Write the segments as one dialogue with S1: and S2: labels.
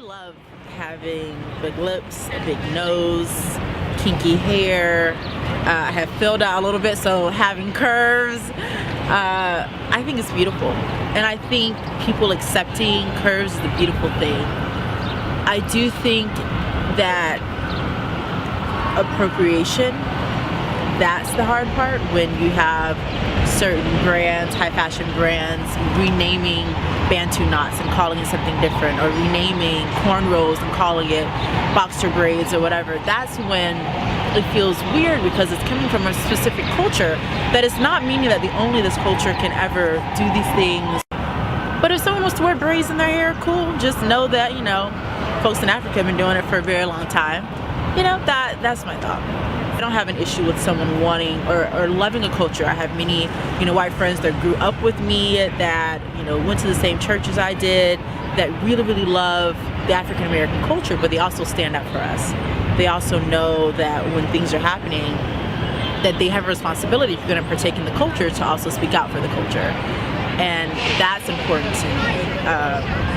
S1: love having big lips, a big nose, kinky hair. I have filled out a little bit, so having curves, I think it's beautiful. And I think people accepting curves is the beautiful thing. I do think that appropriation, that's the hard part, when you have certain brands, high fashion brands, renaming Bantu knots and calling it something different, or renaming cornrows and calling it boxer braids or whatever. That's when it feels weird, because it's coming from a specific culture that is not meaning that only this culture can ever do these things. But if someone wants to wear braids in their hair, cool. Just know that, you know, folks in Africa have been doing it for a very long time. You know, that's my thought. I don't have an issue with someone wanting or loving a culture. I have many, you know, white friends that grew up with me, that, you know, went to the same church as I did, that really, really love the African American culture, but they also stand up for us. They also know that when things are happening, that they have a responsibility, if you're going to partake in the culture, to also speak out for the culture. And that's important to me.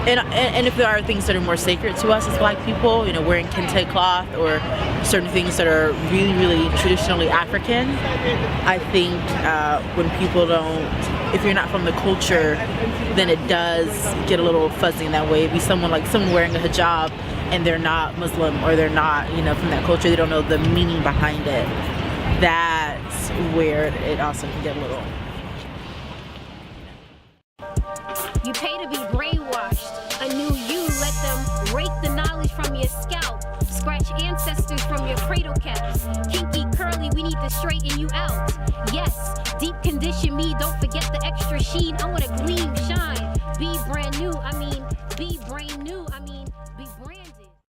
S1: And if there are things that are more sacred to us as Black people, you know, wearing kente cloth or certain things that are really, really traditionally African, I think when people don't, if you're not from the culture, then it does get a little fuzzy in that way. It'd be someone wearing a hijab and they're not Muslim, or they're not, you know, from that culture, they don't know the meaning behind it. That's where it also can get a little.
S2: You pay to be brainwashed. A new you, let them rake the knowledge from your scalp. Scratch ancestors from your cradle caps. Kinky, curly, we need to straighten you out. Yes, deep condition me, don't forget the extra sheen. I wanna gleam, shine, be brand new. I mean,